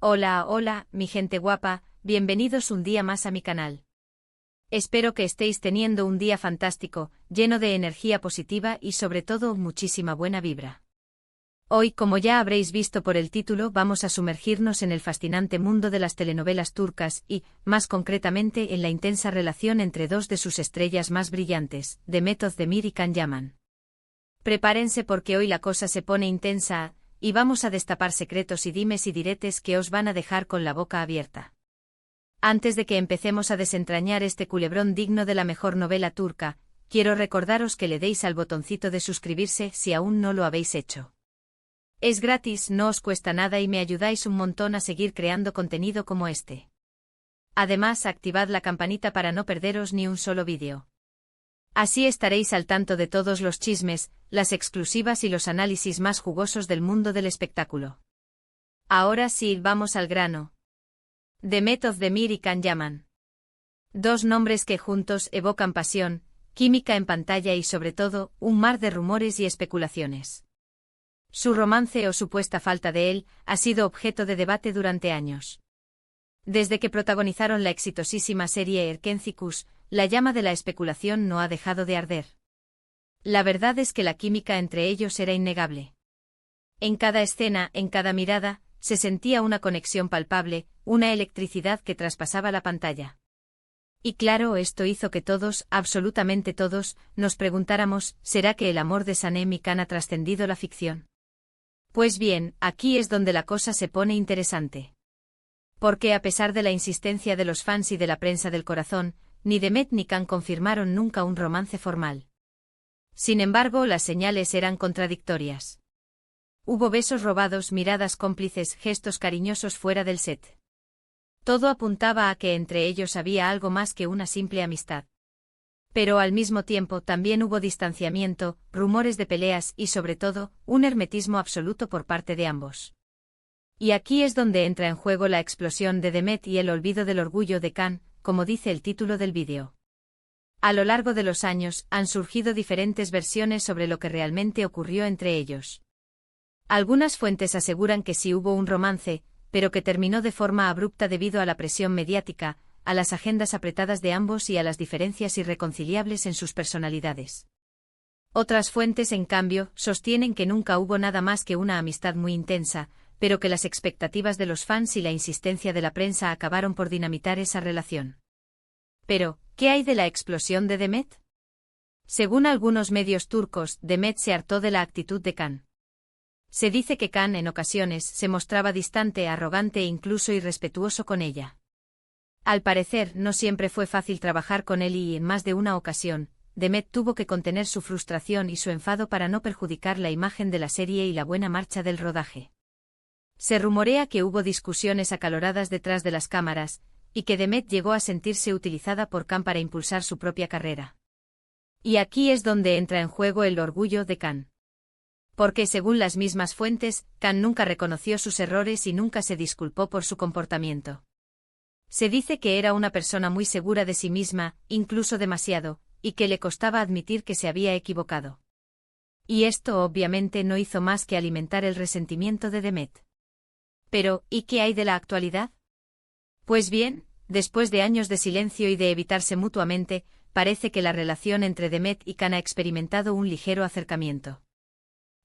Hola, hola, mi gente guapa, bienvenidos un día más a mi canal. Espero que estéis teniendo un día fantástico, lleno de energía positiva y sobre todo muchísima buena vibra. Hoy, como ya habréis visto por el título, vamos a sumergirnos en el fascinante mundo de las telenovelas turcas y, más concretamente, en la intensa relación entre dos de sus estrellas más brillantes, Demet Özdemir y Can Yaman. Prepárense porque hoy la cosa se pone intensa, y vamos a destapar secretos y dimes y diretes que os van a dejar con la boca abierta. Antes de que empecemos a desentrañar este culebrón digno de la mejor novela turca, quiero recordaros que le deis al botoncito de suscribirse si aún no lo habéis hecho. Es gratis, no os cuesta nada y me ayudáis un montón a seguir creando contenido como este. Además, activad la campanita para no perderos ni un solo vídeo. Así estaréis al tanto de todos los chismes, las exclusivas y los análisis más jugosos del mundo del espectáculo. Ahora sí, vamos al grano. Demet Özdemir y Can Yaman. Dos nombres que juntos evocan pasión, química en pantalla y sobre todo, un mar de rumores y especulaciones. Su romance o supuesta falta de él ha sido objeto de debate durante años. Desde que protagonizaron la exitosísima serie Erkenci, la llama de la especulación no ha dejado de arder. La verdad es que la química entre ellos era innegable. En cada escena, en cada mirada, se sentía una conexión palpable, una electricidad que traspasaba la pantalla. Y claro, esto hizo que todos, absolutamente todos, nos preguntáramos, ¿será que el amor de Sanem y Can ha trascendido la ficción? Pues bien, aquí es donde la cosa se pone interesante. Porque a pesar de la insistencia de los fans y de la prensa del corazón, ni Demet ni Can confirmaron nunca un romance formal. Sin embargo, las señales eran contradictorias. Hubo besos robados, miradas cómplices, gestos cariñosos fuera del set. Todo apuntaba a que entre ellos había algo más que una simple amistad. Pero al mismo tiempo también hubo distanciamiento, rumores de peleas y sobre todo, un hermetismo absoluto por parte de ambos. Y aquí es donde entra en juego la explosión de Demet y el olvido del orgullo de Can, como dice el título del vídeo. A lo largo de los años, han surgido diferentes versiones sobre lo que realmente ocurrió entre ellos. Algunas fuentes aseguran que sí hubo un romance, pero que terminó de forma abrupta debido a la presión mediática, a las agendas apretadas de ambos y a las diferencias irreconciliables en sus personalidades. Otras fuentes, en cambio, sostienen que nunca hubo nada más que una amistad muy intensa, pero que las expectativas de los fans y la insistencia de la prensa acabaron por dinamitar esa relación. Pero, ¿qué hay de la explosión de Demet? Según algunos medios turcos, Demet se hartó de la actitud de Can. Se dice que Can en ocasiones se mostraba distante, arrogante e incluso irrespetuoso con ella. Al parecer, no siempre fue fácil trabajar con él y en más de una ocasión, Demet tuvo que contener su frustración y su enfado para no perjudicar la imagen de la serie y la buena marcha del rodaje. Se rumorea que hubo discusiones acaloradas detrás de las cámaras, y que Demet llegó a sentirse utilizada por Can para impulsar su propia carrera. Y aquí es donde entra en juego el orgullo de Can. Porque según las mismas fuentes, Can nunca reconoció sus errores y nunca se disculpó por su comportamiento. Se dice que era una persona muy segura de sí misma, incluso demasiado, y que le costaba admitir que se había equivocado. Y esto obviamente no hizo más que alimentar el resentimiento de Demet. Pero, ¿y qué hay de la actualidad? Pues bien, después de años de silencio y de evitarse mutuamente, parece que la relación entre Demet y Can ha experimentado un ligero acercamiento.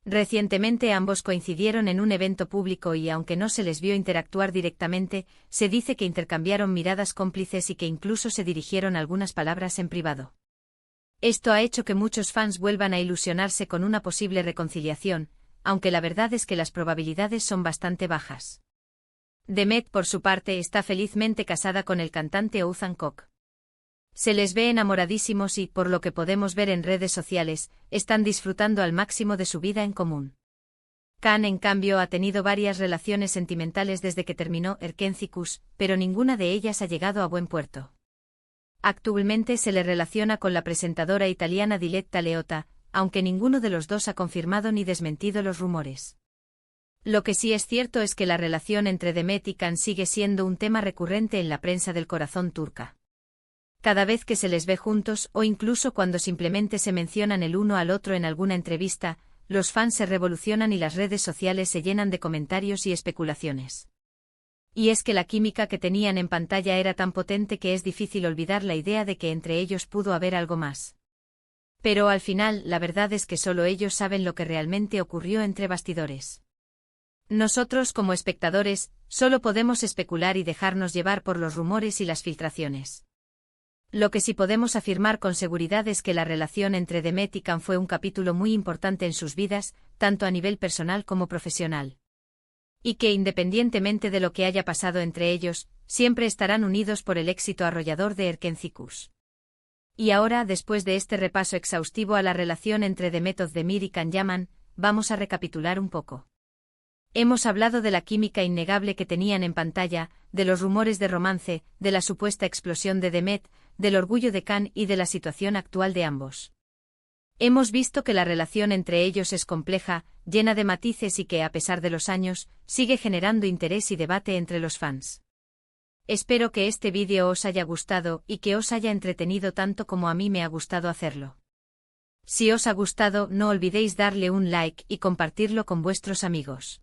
Recientemente ambos coincidieron en un evento público y aunque no se les vio interactuar directamente, se dice que intercambiaron miradas cómplices y que incluso se dirigieron algunas palabras en privado. Esto ha hecho que muchos fans vuelvan a ilusionarse con una posible reconciliación, aunque la verdad es que las probabilidades son bastante bajas. Demet, por su parte, está felizmente casada con el cantante Oğuzhan Koç. Se les ve enamoradísimos y, por lo que podemos ver en redes sociales, están disfrutando al máximo de su vida en común. Can, en cambio, ha tenido varias relaciones sentimentales desde que terminó Erkenci, pero ninguna de ellas ha llegado a buen puerto. Actualmente se le relaciona con la presentadora italiana Diletta Leotta, aunque ninguno de los dos ha confirmado ni desmentido los rumores. Lo que sí es cierto es que la relación entre Demet y Can sigue siendo un tema recurrente en la prensa del corazón turca. Cada vez que se les ve juntos o incluso cuando simplemente se mencionan el uno al otro en alguna entrevista, los fans se revolucionan y las redes sociales se llenan de comentarios y especulaciones. Y es que la química que tenían en pantalla era tan potente que es difícil olvidar la idea de que entre ellos pudo haber algo más. Pero al final, la verdad es que solo ellos saben lo que realmente ocurrió entre bastidores. Nosotros, como espectadores, solo podemos especular y dejarnos llevar por los rumores y las filtraciones. Lo que sí podemos afirmar con seguridad es que la relación entre Demet y Can fue un capítulo muy importante en sus vidas, tanto a nivel personal como profesional. Y que independientemente de lo que haya pasado entre ellos, siempre estarán unidos por el éxito arrollador de Erkencicus. Y ahora, después de este repaso exhaustivo a la relación entre Demet Özdemir y Can Yaman, vamos a recapitular un poco. Hemos hablado de la química innegable que tenían en pantalla, de los rumores de romance, de la supuesta explosión de Demet, del orgullo de Can y de la situación actual de ambos. Hemos visto que la relación entre ellos es compleja, llena de matices y que, a pesar de los años, sigue generando interés y debate entre los fans. Espero que este vídeo os haya gustado y que os haya entretenido tanto como a mí me ha gustado hacerlo. Si os ha gustado, no olvidéis darle un like y compartirlo con vuestros amigos.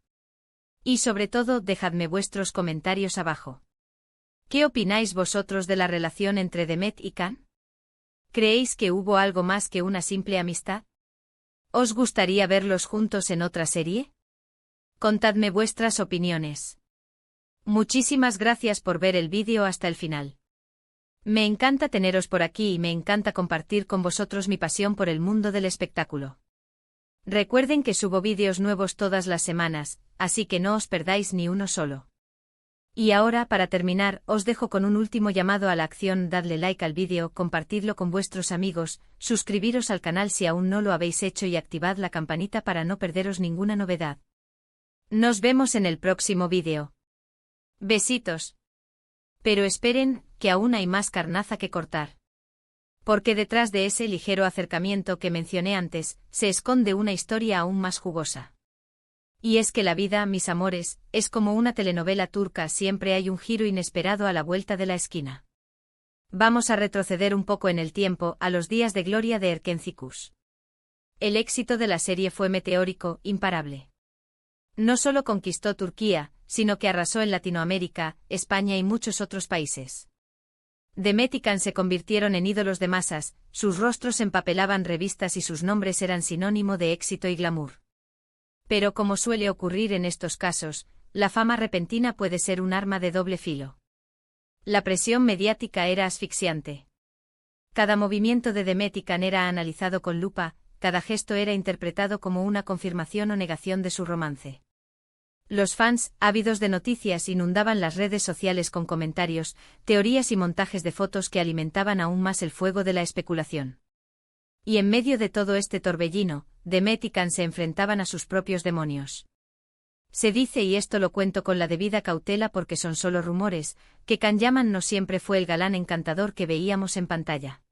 Y sobre todo, dejadme vuestros comentarios abajo. ¿Qué opináis vosotros de la relación entre Demet y Can? ¿Creéis que hubo algo más que una simple amistad? ¿Os gustaría verlos juntos en otra serie? Contadme vuestras opiniones. Muchísimas gracias por ver el vídeo hasta el final. Me encanta teneros por aquí y me encanta compartir con vosotros mi pasión por el mundo del espectáculo. Recuerden que subo vídeos nuevos todas las semanas, así que no os perdáis ni uno solo. Y ahora, para terminar, os dejo con un último llamado a la acción: dadle like al vídeo, compartidlo con vuestros amigos, suscribiros al canal si aún no lo habéis hecho y activad la campanita para no perderos ninguna novedad. Nos vemos en el próximo vídeo. Besitos. Pero esperen, que aún hay más carnaza que cortar. Porque detrás de ese ligero acercamiento que mencioné antes, se esconde una historia aún más jugosa. Y es que la vida, mis amores, es como una telenovela turca, siempre hay un giro inesperado a la vuelta de la esquina. Vamos a retroceder un poco en el tiempo, a los días de gloria de Erkencicus. El éxito de la serie fue meteórico, imparable. No solo conquistó Turquía, sino que arrasó en Latinoamérica, España y muchos otros países. Demet y Can se convirtieron en ídolos de masas, sus rostros empapelaban revistas y sus nombres eran sinónimo de éxito y glamour. Pero como suele ocurrir en estos casos, la fama repentina puede ser un arma de doble filo. La presión mediática era asfixiante. Cada movimiento de Demet y Can era analizado con lupa, cada gesto era interpretado como una confirmación o negación de su romance. Los fans, ávidos de noticias, inundaban las redes sociales con comentarios, teorías y montajes de fotos que alimentaban aún más el fuego de la especulación. Y en medio de todo este torbellino, Demet y Can se enfrentaban a sus propios demonios. Se dice, y esto lo cuento con la debida cautela porque son solo rumores, que Can Yaman no siempre fue el galán encantador que veíamos en pantalla.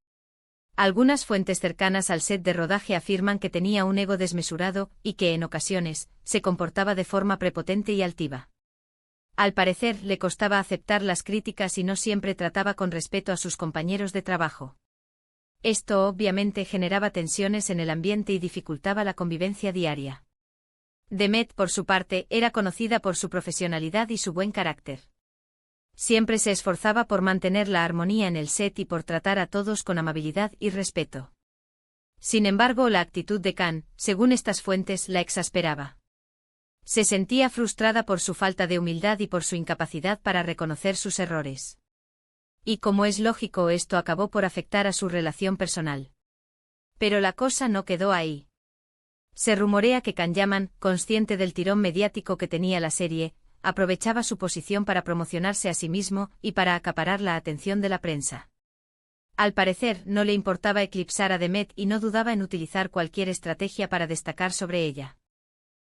Algunas fuentes cercanas al set de rodaje afirman que tenía un ego desmesurado y que, en ocasiones, se comportaba de forma prepotente y altiva. Al parecer, le costaba aceptar las críticas y no siempre trataba con respeto a sus compañeros de trabajo. Esto obviamente generaba tensiones en el ambiente y dificultaba la convivencia diaria. Demet, por su parte, era conocida por su profesionalidad y su buen carácter. Siempre se esforzaba por mantener la armonía en el set y por tratar a todos con amabilidad y respeto. Sin embargo, la actitud de Can, según estas fuentes, la exasperaba. Se sentía frustrada por su falta de humildad y por su incapacidad para reconocer sus errores. Y como es lógico, esto acabó por afectar a su relación personal. Pero la cosa no quedó ahí. Se rumorea que Can Yaman, consciente del tirón mediático que tenía la serie, aprovechaba su posición para promocionarse a sí mismo y para acaparar la atención de la prensa. Al parecer, no le importaba eclipsar a Demet y no dudaba en utilizar cualquier estrategia para destacar sobre ella.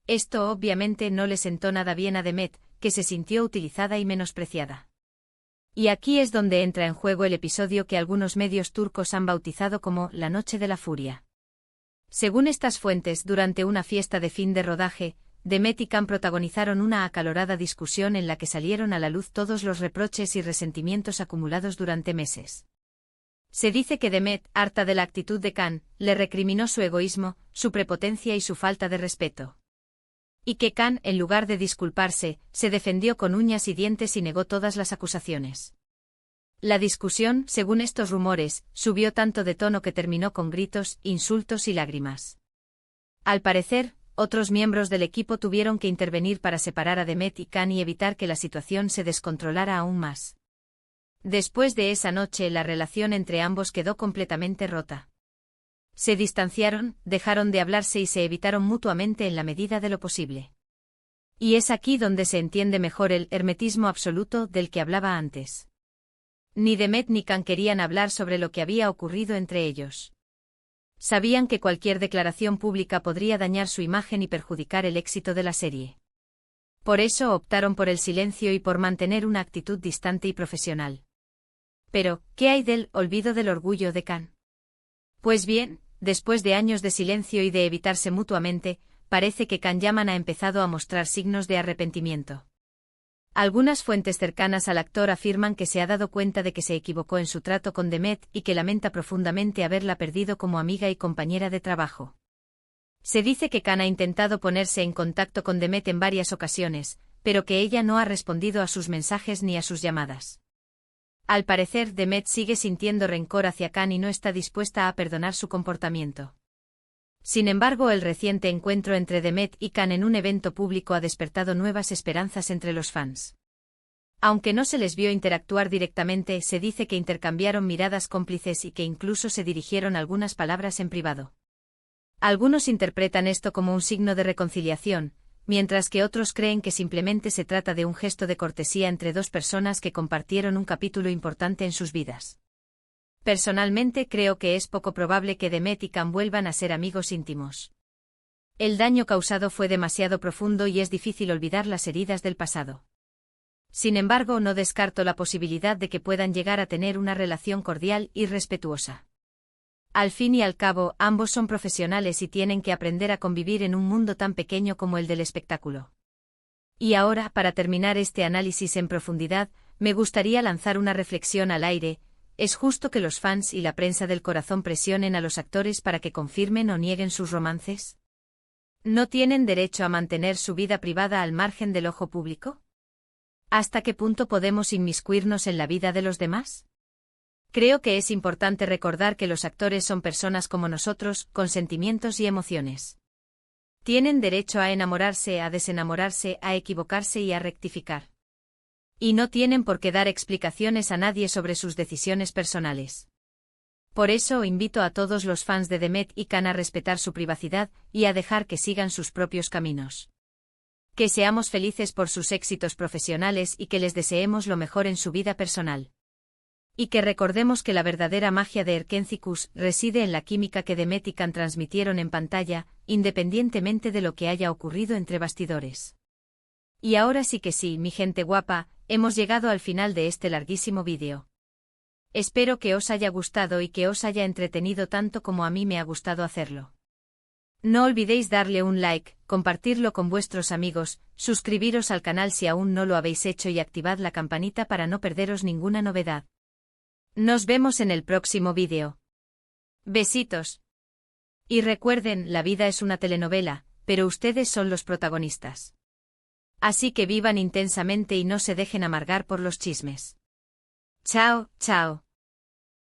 Esto obviamente no le sentó nada bien a Demet, que se sintió utilizada y menospreciada. Y aquí es donde entra en juego el episodio que algunos medios turcos han bautizado como la Noche de la Furia. Según estas fuentes, durante una fiesta de fin de rodaje, Demet y Can protagonizaron una acalorada discusión en la que salieron a la luz todos los reproches y resentimientos acumulados durante meses. Se dice que Demet, harta de la actitud de Can, le recriminó su egoísmo, su prepotencia y su falta de respeto. Y que Kan, en lugar de disculparse, se defendió con uñas y dientes y negó todas las acusaciones. La discusión, según estos rumores, subió tanto de tono que terminó con gritos, insultos y lágrimas. Al parecer, otros miembros del equipo tuvieron que intervenir para separar a Demet y Kan y evitar que la situación se descontrolara aún más. Después de esa noche, la relación entre ambos quedó completamente rota. Se distanciaron, dejaron de hablarse y se evitaron mutuamente en la medida de lo posible. Y es aquí donde se entiende mejor el hermetismo absoluto del que hablaba antes. Ni Demet ni Kan querían hablar sobre lo que había ocurrido entre ellos. Sabían que cualquier declaración pública podría dañar su imagen y perjudicar el éxito de la serie. Por eso optaron por el silencio y por mantener una actitud distante y profesional. Pero, ¿qué hay del olvido del orgullo de Kan? Pues bien, después de años de silencio y de evitarse mutuamente, parece que Kan Yaman ha empezado a mostrar signos de arrepentimiento. Algunas fuentes cercanas al actor afirman que se ha dado cuenta de que se equivocó en su trato con Demet y que lamenta profundamente haberla perdido como amiga y compañera de trabajo. Se dice que Kan ha intentado ponerse en contacto con Demet en varias ocasiones, pero que ella no ha respondido a sus mensajes ni a sus llamadas. Al parecer, Demet sigue sintiendo rencor hacia Kan y no está dispuesta a perdonar su comportamiento. Sin embargo, el reciente encuentro entre Demet y Kan en un evento público ha despertado nuevas esperanzas entre los fans. Aunque no se les vio interactuar directamente, se dice que intercambiaron miradas cómplices y que incluso se dirigieron algunas palabras en privado. Algunos interpretan esto como un signo de reconciliación, mientras que otros creen que simplemente se trata de un gesto de cortesía entre dos personas que compartieron un capítulo importante en sus vidas. Personalmente creo que es poco probable que Demet y Kan vuelvan a ser amigos íntimos. El daño causado fue demasiado profundo y es difícil olvidar las heridas del pasado. Sin embargo, no descarto la posibilidad de que puedan llegar a tener una relación cordial y respetuosa. Al fin y al cabo, ambos son profesionales y tienen que aprender a convivir en un mundo tan pequeño como el del espectáculo. Y ahora, para terminar este análisis en profundidad, me gustaría lanzar una reflexión al aire. ¿Es justo que los fans y la prensa del corazón presionen a los actores para que confirmen o nieguen sus romances? ¿No tienen derecho a mantener su vida privada al margen del ojo público? ¿Hasta qué punto podemos inmiscuirnos en la vida de los demás? Creo que es importante recordar que los actores son personas como nosotros, con sentimientos y emociones. Tienen derecho a enamorarse, a desenamorarse, a equivocarse y a rectificar. Y no tienen por qué dar explicaciones a nadie sobre sus decisiones personales. Por eso invito a todos los fans de Demet y Kan a respetar su privacidad y a dejar que sigan sus propios caminos. Que seamos felices por sus éxitos profesionales y que les deseemos lo mejor en su vida personal. Y que recordemos que la verdadera magia de Erkentzicus reside en la química que Demet y Kan transmitieron en pantalla, independientemente de lo que haya ocurrido entre bastidores. Y ahora sí que sí, mi gente guapa, hemos llegado al final de este larguísimo vídeo. Espero que os haya gustado y que os haya entretenido tanto como a mí me ha gustado hacerlo. No olvidéis darle un like, compartirlo con vuestros amigos, suscribiros al canal si aún no lo habéis hecho y activad la campanita para no perderos ninguna novedad. Nos vemos en el próximo vídeo. Besitos. Y recuerden, la vida es una telenovela, pero ustedes son los protagonistas. Así que vivan intensamente y no se dejen amargar por los chismes. Chao, chao.